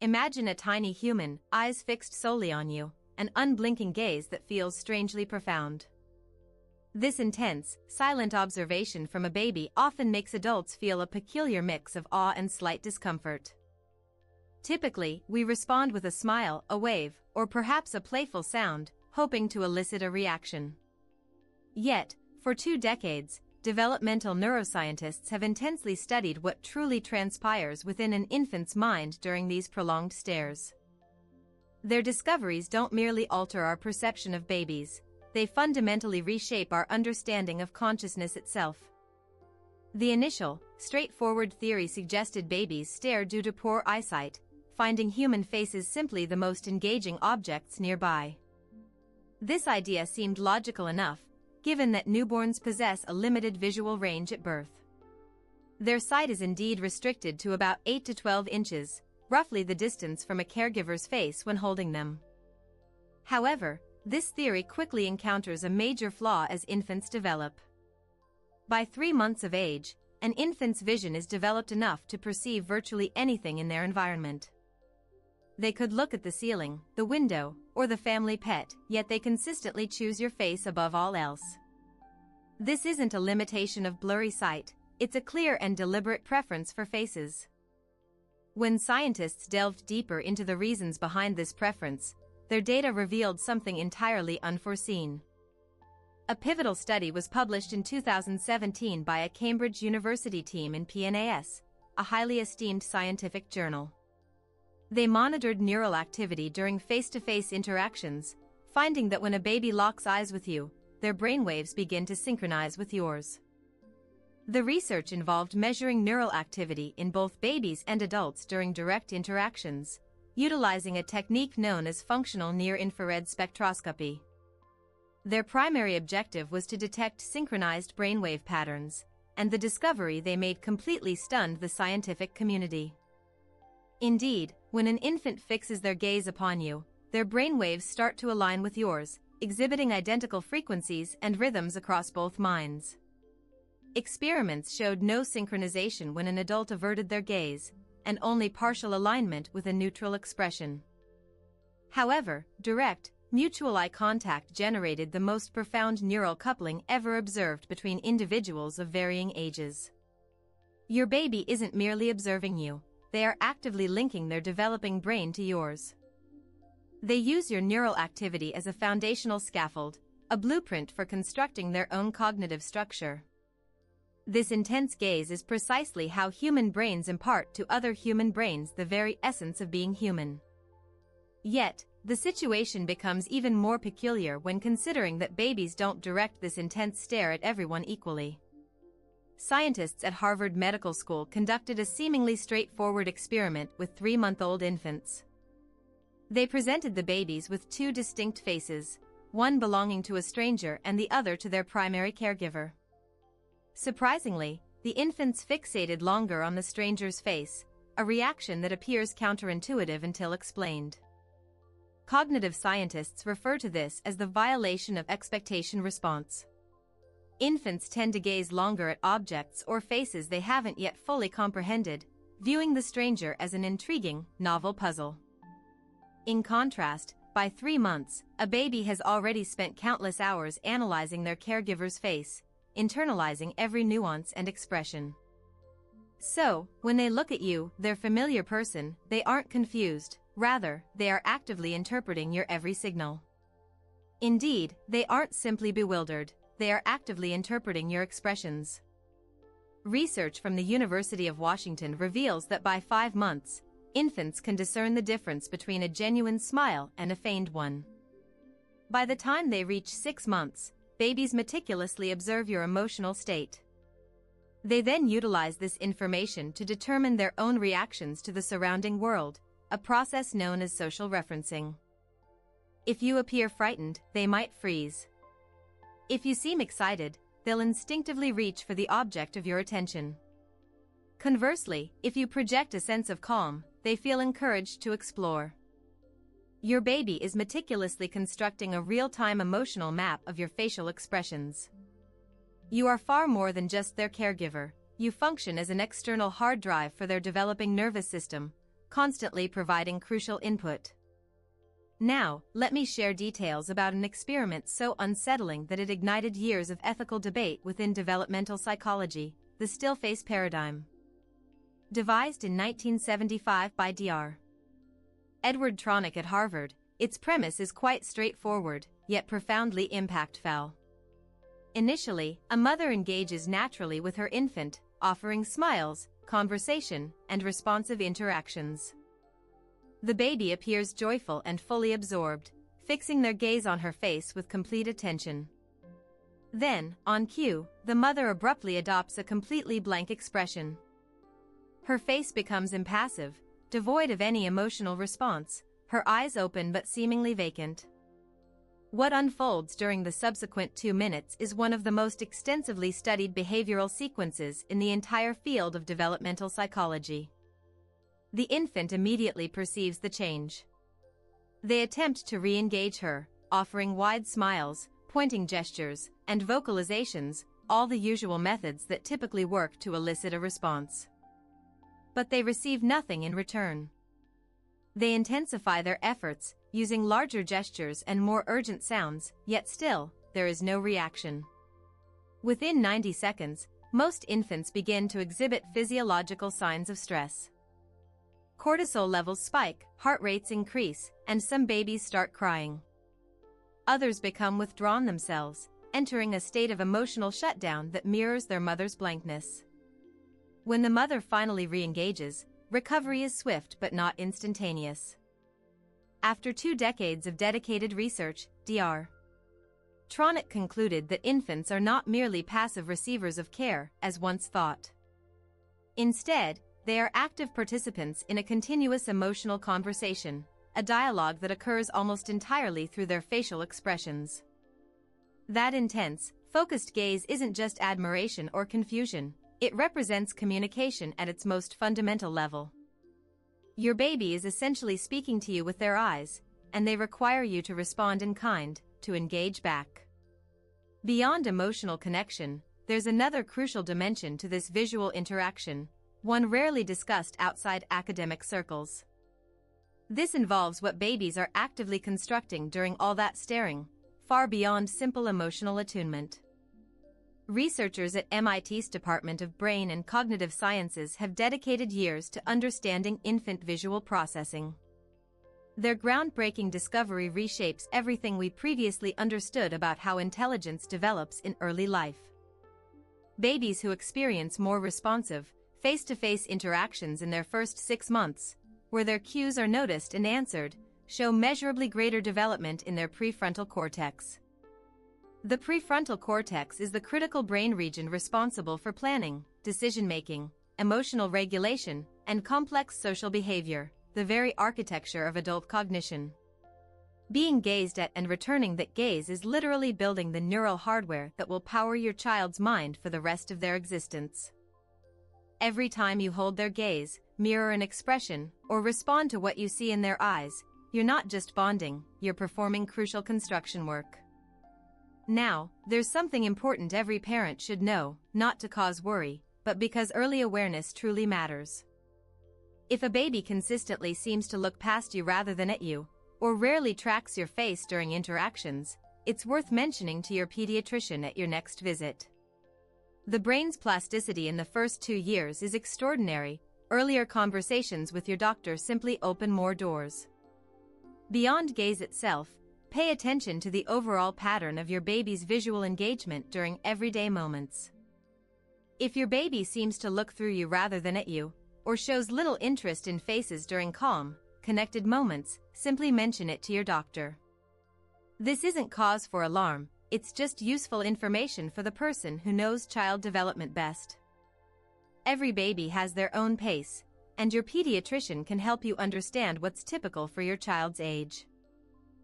Imagine a tiny human, eyes fixed solely on you, an unblinking gaze that feels strangely profound. This intense, silent observation from a baby often makes adults feel a peculiar mix of awe and slight discomfort. Typically, we respond with a smile, a wave, or perhaps a playful sound, hoping to elicit a reaction. Yet, for 2 decades, developmental neuroscientists have intensely studied what truly transpires within an infant's mind during these prolonged stares. Their discoveries don't merely alter our perception of babies, they fundamentally reshape our understanding of consciousness itself. The initial, straightforward theory suggested babies stare due to poor eyesight, finding human faces simply the most engaging objects nearby. This idea seemed logical enough, given that newborns possess a limited visual range at birth. Their sight is indeed restricted to about 8 to 12 inches, roughly the distance from a caregiver's face when holding them. However, this theory quickly encounters a major flaw as infants develop. By 3 months of age, an infant's vision is developed enough to perceive virtually anything in their environment. They could look at the ceiling, the window, or the family pet, yet they consistently choose your face above all else. This isn't a limitation of blurry sight, it's a clear and deliberate preference for faces. When scientists delved deeper into the reasons behind this preference, their data revealed something entirely unforeseen. A pivotal study was published in 2017 by a Cambridge University team in PNAS, a highly esteemed scientific journal. They monitored neural activity during face-to-face interactions, finding that when a baby locks eyes with you, their brainwaves begin to synchronize with yours. The research involved measuring neural activity in both babies and adults during direct interactions, utilizing a technique known as functional near-infrared spectroscopy. Their primary objective was to detect synchronized brainwave patterns, and the discovery they made completely stunned the scientific community. Indeed, when an infant fixes their gaze upon you, their brainwaves start to align with yours, exhibiting identical frequencies and rhythms across both minds. Experiments showed no synchronization when an adult averted their gaze, and only partial alignment with a neutral expression. However, direct, mutual eye contact generated the most profound neural coupling ever observed between individuals of varying ages. Your baby isn't merely observing you, they are actively linking their developing brain to yours. They use your neural activity as a foundational scaffold, a blueprint for constructing their own cognitive structure. This intense gaze is precisely how human brains impart to other human brains the very essence of being human. Yet, the situation becomes even more peculiar when considering that babies don't direct this intense stare at everyone equally. Scientists at Harvard Medical School conducted a seemingly straightforward experiment with 3-month-old infants. They presented the babies with 2 distinct faces, one belonging to a stranger and the other to their primary caregiver. Surprisingly, the infants fixated longer on the stranger's face, a reaction that appears counterintuitive until explained. Cognitive scientists refer to this as the violation of expectation response. Infants tend to gaze longer at objects or faces they haven't yet fully comprehended, viewing the stranger as an intriguing, novel puzzle. In contrast, by 3 months, a baby has already spent countless hours analyzing their caregiver's face, internalizing every nuance and expression. So, when they look at you, their familiar person, they aren't confused, rather, they are actively interpreting your every signal. Indeed, they aren't simply bewildered, they are actively interpreting your expressions. Research from the University of Washington reveals that by 5 months, infants can discern the difference between a genuine smile and a feigned one. By the time they reach 6 months, babies meticulously observe your emotional state. They then utilize this information to determine their own reactions to the surrounding world, a process known as social referencing. If you appear frightened, they might freeze. If you seem excited, they'll instinctively reach for the object of your attention. Conversely, if you project a sense of calm, they feel encouraged to explore. Your baby is meticulously constructing a real-time emotional map of your facial expressions. You are far more than just their caregiver, you function as an external hard drive for their developing nervous system, constantly providing crucial input. Now, let me share details about an experiment so unsettling that it ignited years of ethical debate within developmental psychology, the still face paradigm. Devised in 1975 by Dr. Edward Tronick at Harvard, its premise is quite straightforward, yet profoundly impactful. Initially, a mother engages naturally with her infant, offering smiles, conversation, and responsive interactions. The baby appears joyful and fully absorbed, fixing their gaze on her face with complete attention. Then, on cue, the mother abruptly adopts a completely blank expression. Her face becomes impassive, devoid of any emotional response, her eyes open but seemingly vacant. What unfolds during the subsequent 2 minutes is one of the most extensively studied behavioral sequences in the entire field of developmental psychology. The infant immediately perceives the change. They attempt to re-engage her, offering wide smiles, pointing gestures, and vocalizations, all the usual methods that typically work to elicit a response. But they receive nothing in return. They intensify their efforts, using larger gestures and more urgent sounds, yet still, there is no reaction. Within 90 seconds, most infants begin to exhibit physiological signs of stress. Cortisol levels spike, heart rates increase, and some babies start crying. Others become withdrawn themselves, entering a state of emotional shutdown that mirrors their mother's blankness. When the mother finally re-engages, recovery is swift but not instantaneous. After 2 decades of dedicated research, Dr. Tronick concluded that infants are not merely passive receivers of care, as once thought. Instead, they are active participants in a continuous emotional conversation, a dialogue that occurs almost entirely through their facial expressions. That intense, focused gaze isn't just admiration or confusion, it represents communication at its most fundamental level. Your baby is essentially speaking to you with their eyes, and they require you to respond in kind, to engage back. Beyond emotional connection, there's another crucial dimension to this visual interaction, one rarely discussed outside academic circles. This involves what babies are actively constructing during all that staring, far beyond simple emotional attunement. Researchers at MIT's Department of Brain and Cognitive Sciences have dedicated years to understanding infant visual processing. Their groundbreaking discovery reshapes everything we previously understood about how intelligence develops in early life. Babies who experience more responsive, face-to-face interactions in their first 6 months, where their cues are noticed and answered, show measurably greater development in their prefrontal cortex. The prefrontal cortex is the critical brain region responsible for planning, decision-making, emotional regulation, and complex social behavior, the very architecture of adult cognition. Being gazed at and returning that gaze is literally building the neural hardware that will power your child's mind for the rest of their existence. Every time you hold their gaze, mirror an expression, or respond to what you see in their eyes, you're not just bonding, you're performing crucial construction work. Now, there's something important every parent should know, not to cause worry, but because early awareness truly matters. If a baby consistently seems to look past you rather than at you, or rarely tracks your face during interactions, it's worth mentioning to your pediatrician at your next visit. The brain's plasticity in the first 2 years is extraordinary. Earlier conversations with your doctor simply open more doors. Beyond gaze itself, pay attention to the overall pattern of your baby's visual engagement during everyday moments. If your baby seems to look through you rather than at you, or shows little interest in faces during calm, connected moments, simply mention it to your doctor. This isn't cause for alarm, it's just useful information for the person who knows child development best. Every baby has their own pace, and your pediatrician can help you understand what's typical for your child's age.